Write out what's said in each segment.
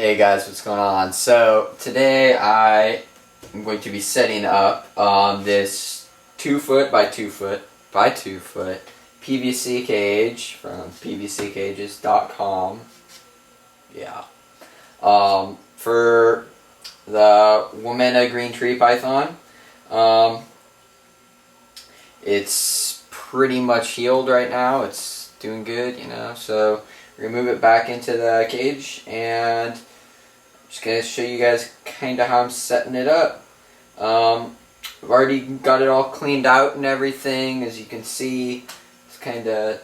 Hey guys, what's going on? So today I am going to be setting up this 2 foot by 2 foot by 2 foot PVC cage from pvccages.com. Yeah. For the Womena green tree python. It's pretty much healed right now. It's doing good, you know. So remove it back into the cage, and I'm just going to show you guys kind of how I'm setting it up. I've already got it all cleaned out and everything. As you can see, it's kind of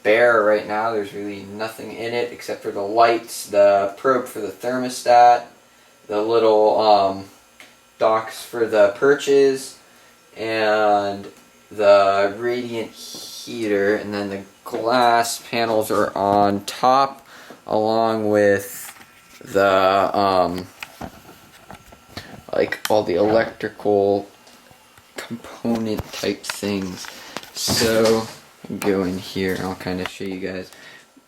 bare right now. There's really nothing in it except for the lights, the probe for the thermostat, the little docks for the perches, and the radiant heater, and then the glass panels are on top along with the like all the electrical component type things. So go in here and I'll kind of show you guys.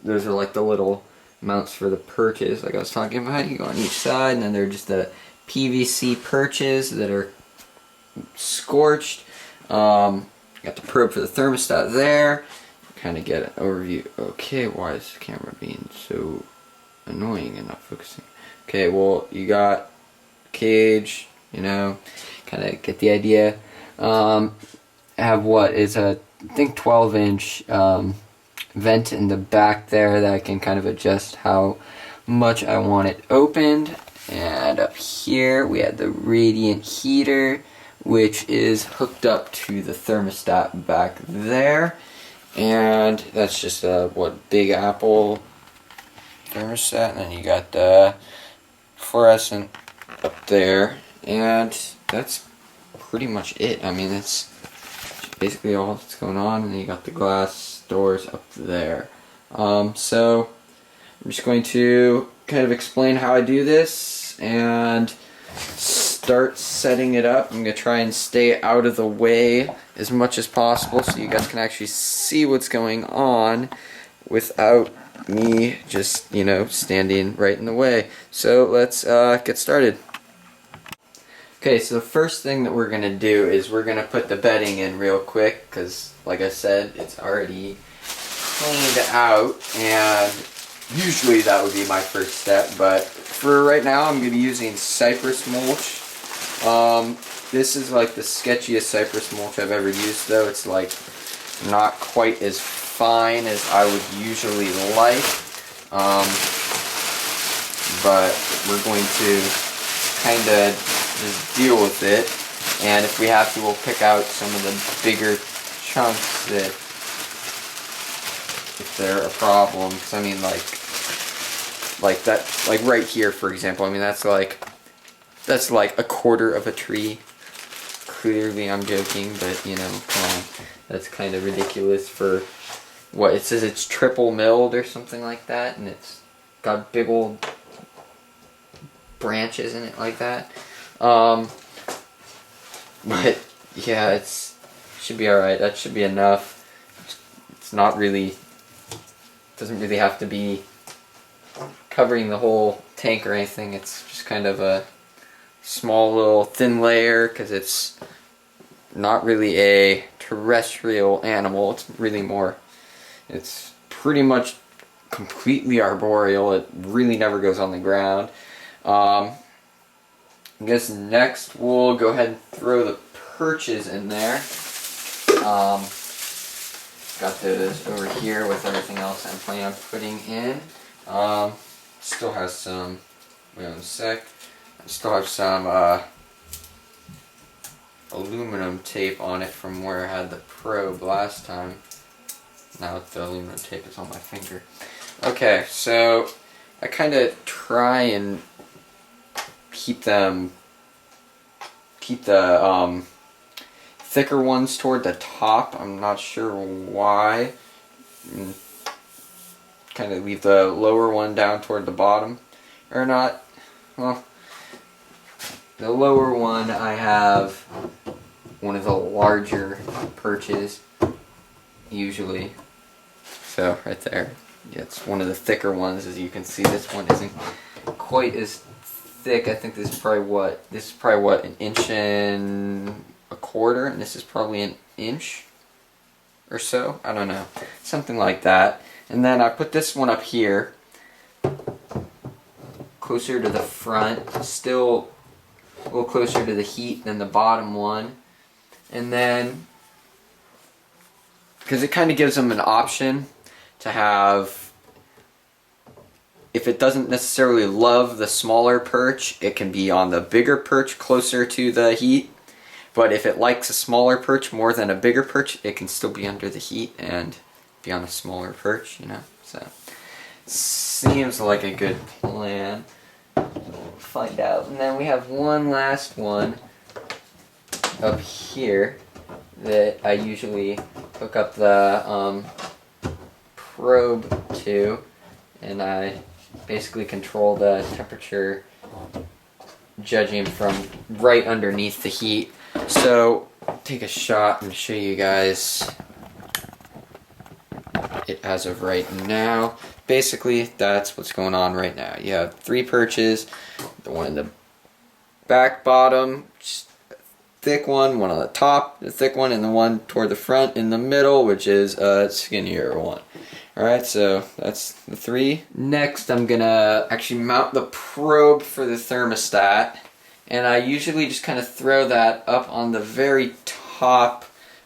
Those are like the little mounts for the perches like I was talking about. You go on each side, and then they're just the PVC perches that are scorched. Got the probe for the thermostat there. Kind of get an overview. Okay, why is the camera being so annoying and not focusing? Okay, well, you got cage, you know, kind of get the idea. I have what is a, I think 12-inch vent in the back there that I can kind of adjust how much I want it opened. And up here we have the radiant heater, which is hooked up to the thermostat back there. And that's just a Big Apple thermostat, and then you got the fluorescent up there, and that's pretty much it. I mean, that's basically all that's going on. And then you got the glass doors up there. So I'm just going to kind of explain how I do this and start setting it up. I'm going to try and stay out of the way as much as possible so you guys can actually see what's going on without me just, you know, standing right in the way. So let's get started. Okay, so the first thing that we're going to do is we're going to put the bedding in real quick because, like I said, it's already cleaned out, and usually that would be my first step, but for right now I'm going to be using cypress mulch. This is like the sketchiest cypress mulch I've ever used, though. It's like not quite as fine as I would usually like, but we're going to kind of just deal with it, and if we have to, we'll pick out some of the bigger chunks that, if they're a problem. Because I mean, like that, like right here, for example. I mean, that's like a quarter of a tree. Clearly, I'm joking, but you know, come on, that's kind of ridiculous for what it says. It's triple milled or something like that, and it's got big old branches in it like that. But yeah, should be all right. That should be enough. It's not really, doesn't really have to be covering the whole tank or anything. It's just kind of a small little thin layer because it's not really a terrestrial animal. It's really more, it's pretty much completely arboreal. It really never goes on the ground. I guess next we'll go ahead and throw the perches in there. Got those over here with everything else I'm planning on putting in. Still has some, wait one sec. I still have some aluminum tape on it from where I had the probe last time. Now the aluminum tape is on my finger. Okay, so I kind of try and keep the thicker ones toward the top. I'm not sure why. Kind of leave the lower one down toward the bottom, or not. Well, the lower one, I have one of the larger perches usually. So right there, Yeah, it's one of the thicker ones. As you can see, this one isn't quite as thick. I think this is probably what, an inch and a quarter, and this is probably an inch or so. I don't know, something like that. And then I put this one up here, closer to the front, still a little closer to the heat than the bottom one. And then, because it kind of gives them an option to have, if it doesn't necessarily love the smaller perch, it can be on the bigger perch closer to the heat. But if it likes a smaller perch more than a bigger perch, it can still be under the heat and be on a smaller perch, you know. So, seems like a good plan. We'll find out. And then we have one last one up here that I usually hook up the probe to, and I basically control the temperature judging from right underneath the heat. So I'll take a shot and show you guys it as of right now. Basically, that's what's going on right now. You have 3 perches, the one in the back bottom, just a thick one on the top, the thick one, and the one toward the front in the middle, which is a skinnier one. Alright, so that's the 3. Next, I'm gonna actually mount the probe for the thermostat, and I usually just kind of throw that up on the very top,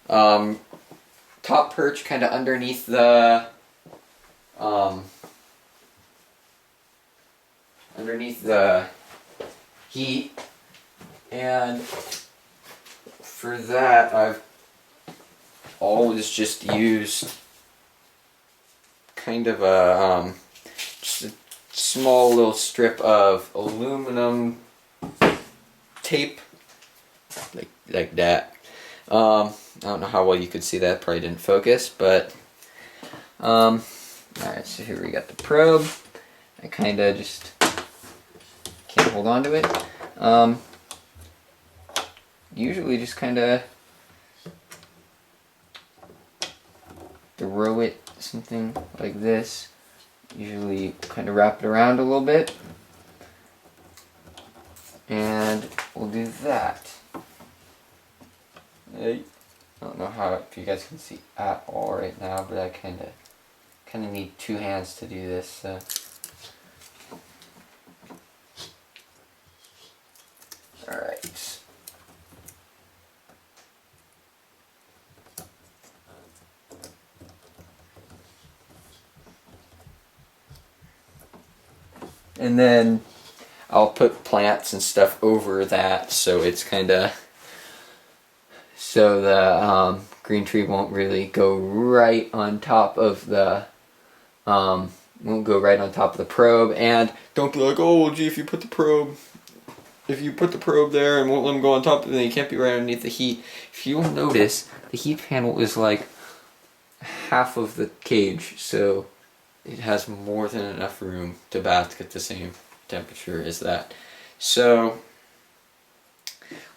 top perch, kind of underneath the heat. And for that, I've always just used kind of a just a small little strip of aluminum tape, like that. I don't know how well you could see that, probably didn't focus, but alright, so here we got the probe. I kinda just can't hold on to it. Usually just kinda throw it something like this. Usually kinda wrap it around a little bit. And we'll do that. I don't know if you guys can see at all right now, but I kind of need 2 hands to do this. So. All right. And then I'll put plants and stuff over that, so it's kind of, so the green tree won't really go right on top of the won't go right on top of the probe. And don't be like, oh well, gee, if you put the probe there and won't let them go on top of it, then you can't be right underneath the heat. If you'll notice, the heat panel is like half of the cage, so it has more than enough room to bask at the same temperature as that. So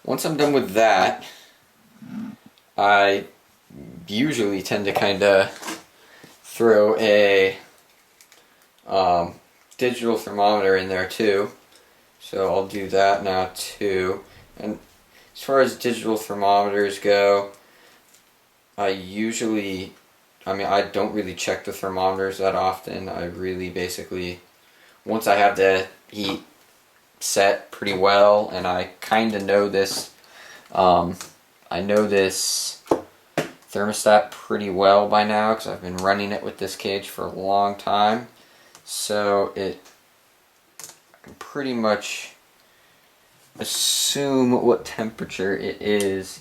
once I'm done with that, I usually tend to kind of throw a digital thermometer in there too. So I'll do that now too. And as far as digital thermometers go, I don't really check the thermometers that often. I really basically, once I have the heat set pretty well, and I kind of know this, I know this thermostat pretty well by now because I've been running it with this cage for a long time. So I can pretty much assume what temperature it is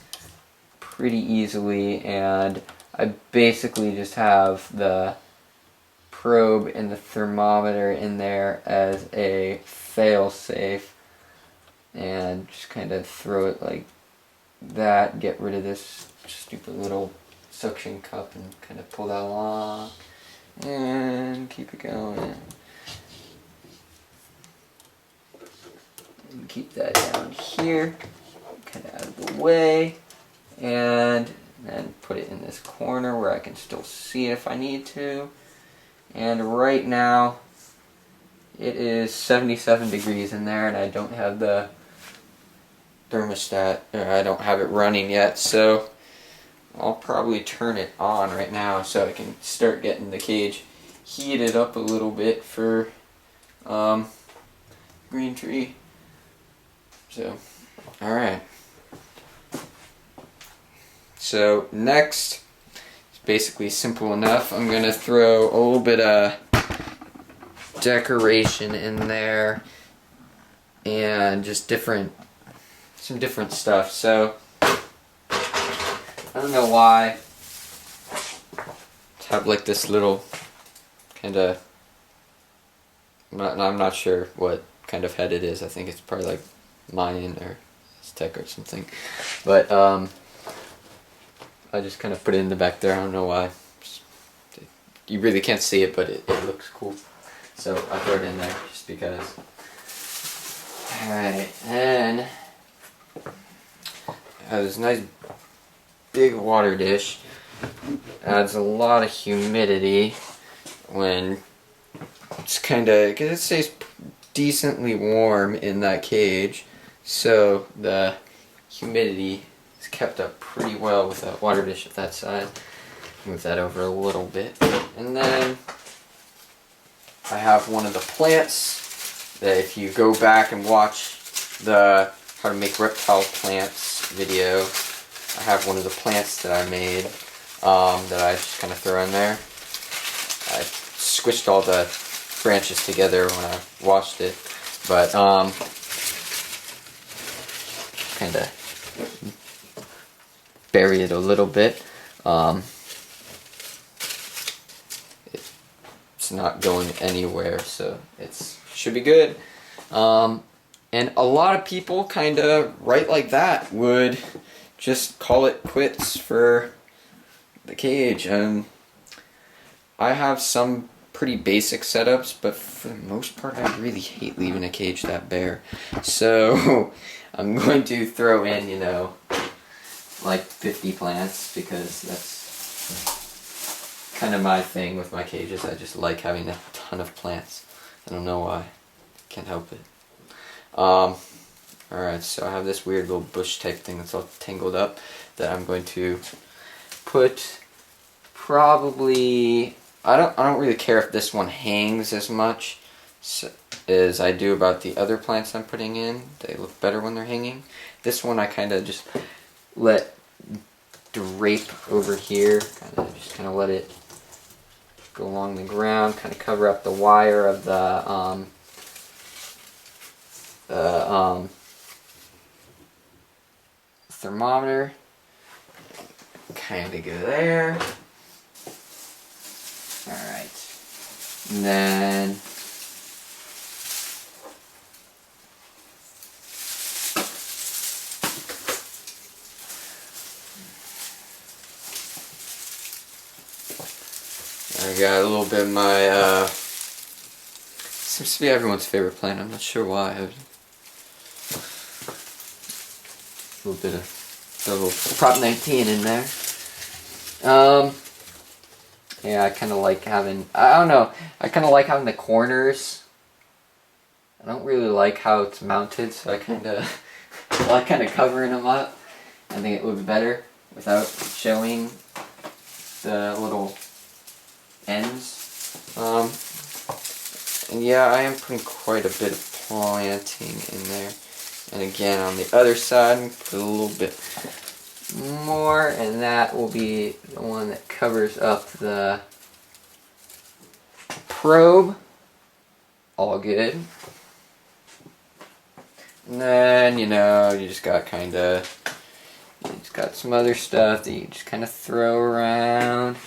pretty easily, and I basically just have the probe and the thermometer in there as a fail-safe, and just kind of throw it like that, get rid of this stupid little suction cup and kind of pull that along and keep it going. And keep that down here, kind of out of the way, and then put it in this corner where I can still see it if I need to. And right now it is 77 degrees in there, and I don't have the thermostat, or I don't have it running yet, so I'll probably turn it on right now so I can start getting the cage heated up a little bit for green tree. So, alright. So next, it's basically simple enough. I'm going to throw a little bit of decoration in there and just some different stuff. So I don't know why to have like this little kind of, I'm not sure what kind of head it is. I think it's probably like Mayan or Aztec or something, but I just kind of put it in the back there. I don't know why. You really can't see it, but it looks cool, so I throw it in there just because. Alright, and I have this nice big water dish. Adds a lot of humidity when it's kind of, because it stays decently warm in that cage, so the humidity is kept up pretty well with that water dish of that size. Move that over a little bit, and then I have one of the plants that, if you go back and watch the how to make reptile plants video, I have one of the plants that I made that I just kind of throw in there. I squished all the branches together when I washed it, but kind of bury it a little bit. It's not going anywhere, so it should be good. And a lot of people kind of right like that would just call it quits for the cage. And I have some pretty basic setups, but for the most part I really hate leaving a cage that bare. So I'm going to throw in, you know, like 50 plants, because that's kind of my thing with my cages. I just like having a ton of plants. I don't know why. Can't help it. Alright, so I have this weird little bush type thing that's all tangled up that I'm going to put probably, I don't really care if this one hangs as much as I do about the other plants I'm putting in. They look better when they're hanging. This one I kind of just let drape over here, just kind of let it go along the ground, kind of cover up the wire of the thermometer. Kind of go there. Alright. And then I got a little bit of my, seems to be everyone's favorite plant. I'm not sure why. A little bit of a little Prop 19 in there. Yeah, I kind of like having, I don't know, I kind of like having the corners. I don't really like how it's mounted, so I kind of like covering them up. I think it looks better without showing the little ends. And yeah, I am putting quite a bit of planting in there. And again, on the other side, put a little bit more, and that will be the one that covers up the probe. All good. And then, you know, you just got some other stuff that you just kind of throw around.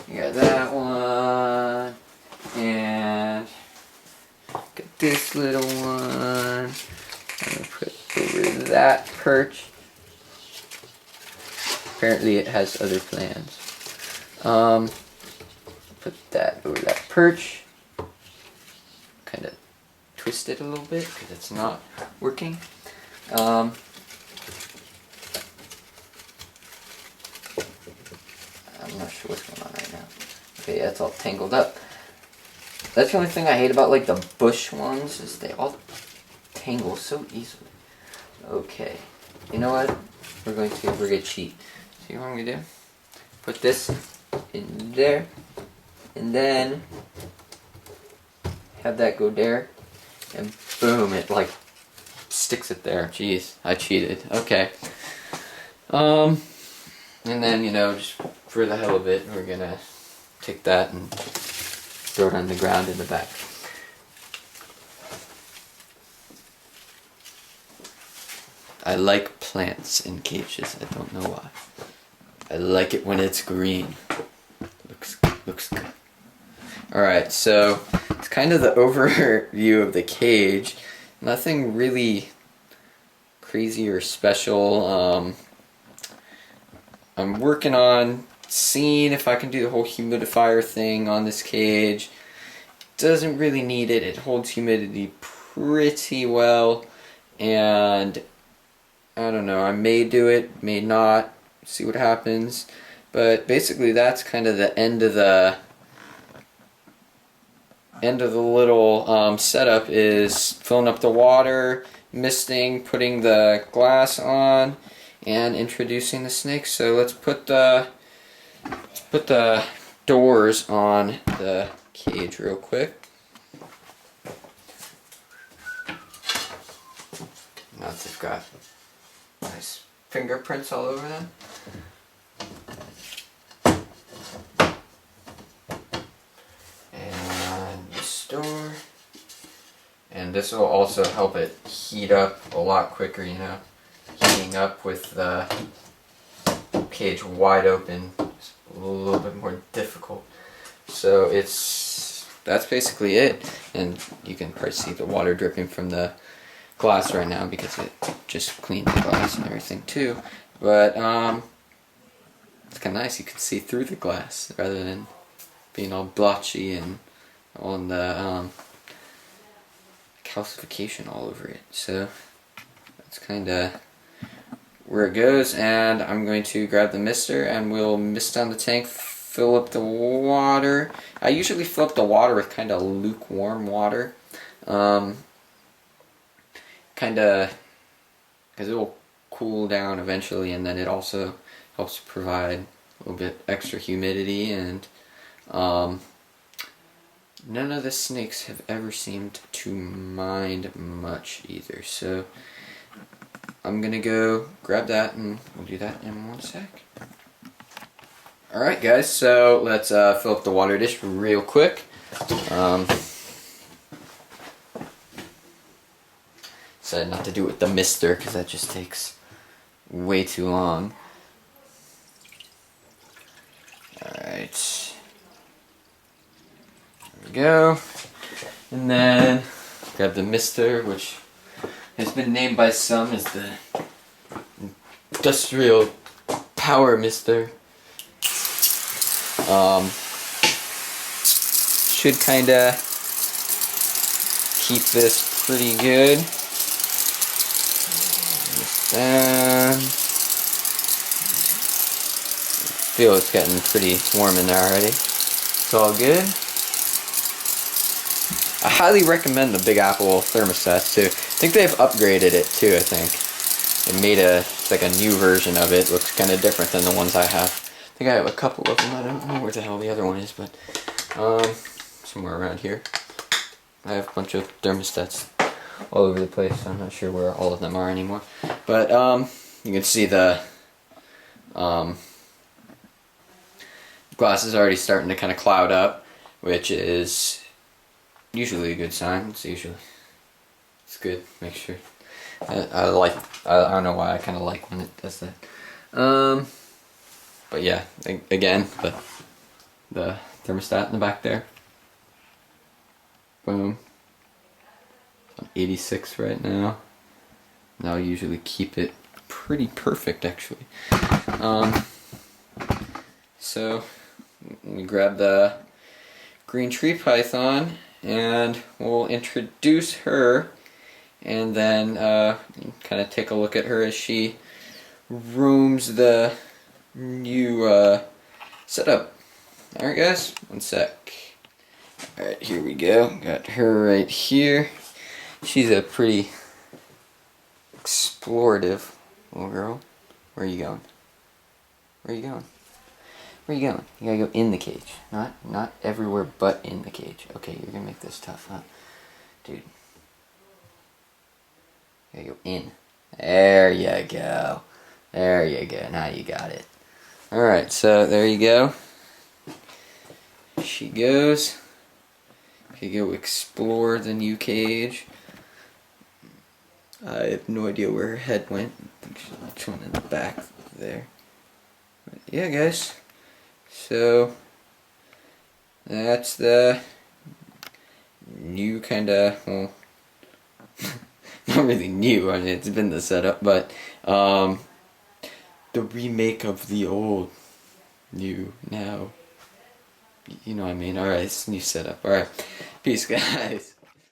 You got that one, and got this little one. I'm going to put over that perch. Apparently it has other plans. Put that over that perch. Kind of twist it a little bit because it's not working. I'm not sure what's going on right now. Okay, yeah, it's all tangled up. That's the only thing I hate about like the bush ones, is they all tangle so easily. Okay, you know what? We're gonna cheat. See what I'm gonna do? Put this in there, and then have that go there, and boom, it like sticks it there. Jeez, I cheated. Okay. And then, you know, just for the hell of it, we're gonna take that and throw it on the ground in the back. I like plants in cages. I don't know why. I like it when it's green. Looks good. Alright, so it's kind of the overview of the cage. Nothing really crazy or special. I'm working on seeing if I can do the whole humidifier thing on this cage. Doesn't really need it. It holds humidity pretty well, and I don't know, I may do it, may not, see what happens. But basically that's kind of the end of the little setup, is filling up the water, misting, putting the glass on, and introducing the snakes. So let's put the doors on the cage real quick. Now that they've got nice fingerprints all over them. And this door. And this will also help it heat up a lot quicker, you know. Heating up with the cage wide open is a little bit more difficult. So that's basically it. And you can probably see the water dripping from the glass right now because it just cleaned the glass and everything too. But it's kind of nice. You can see through the glass rather than being all blotchy and on the calcification all over it. So that's kind of where it goes. And I'm going to grab the mister and we'll mist down the tank, fill up the water. I usually fill up the water with kind of lukewarm water. Kind of, because it will cool down eventually, and then it also helps provide a little bit extra humidity. And none of the snakes have ever seemed to mind much either. So I'm gonna go grab that, and we'll do that in one sec. Alright guys, so let's fill up the water dish real quick. Decided not to do it with the mister because that just takes way too long. Alright. There we go. And then grab the mister, which has been named by some as the industrial power mister. Should kinda keep this pretty good. And feel it's getting pretty warm in there already. It's all good. I highly recommend the Big Apple thermostats too. I think they've upgraded it too, I think. They made like a new version of it. Looks kind of different than the ones I have. I think I have a couple of them. I don't know where the hell the other one is, but somewhere around here. I have a bunch of thermostats all over the place. I'm not sure where all of them are anymore. But you can see the glass is already starting to kind of cloud up, which is usually a good sign. It's good. Make sure. I don't know why I kind of like when it does that. But yeah, again, the thermostat in the back there. Boom. I'm 86 right now. And I'll usually keep it pretty perfect actually. So we grab the green tree python and we'll introduce her, and then kind of take a look at her as she roams the new setup. Alright guys, one sec. Alright, here we go. Got her right here. She's a pretty explorative little girl. Where are you going? Where are you going? Where are you going? You gotta go in the cage. Not everywhere but in the cage. Okay, you're gonna make this tough, huh? Dude. You gotta go in. There you go. There you go. Now you got it. Alright, so there you go. She goes. You go explore the new cage. I have no idea where her head went. I think she's one in the back there. But yeah, guys. So that's the new kinda, well, not really new, I mean it's been the setup, but the remake of the old new now. You know what I mean? Alright, it's a new setup. Alright. Peace, guys.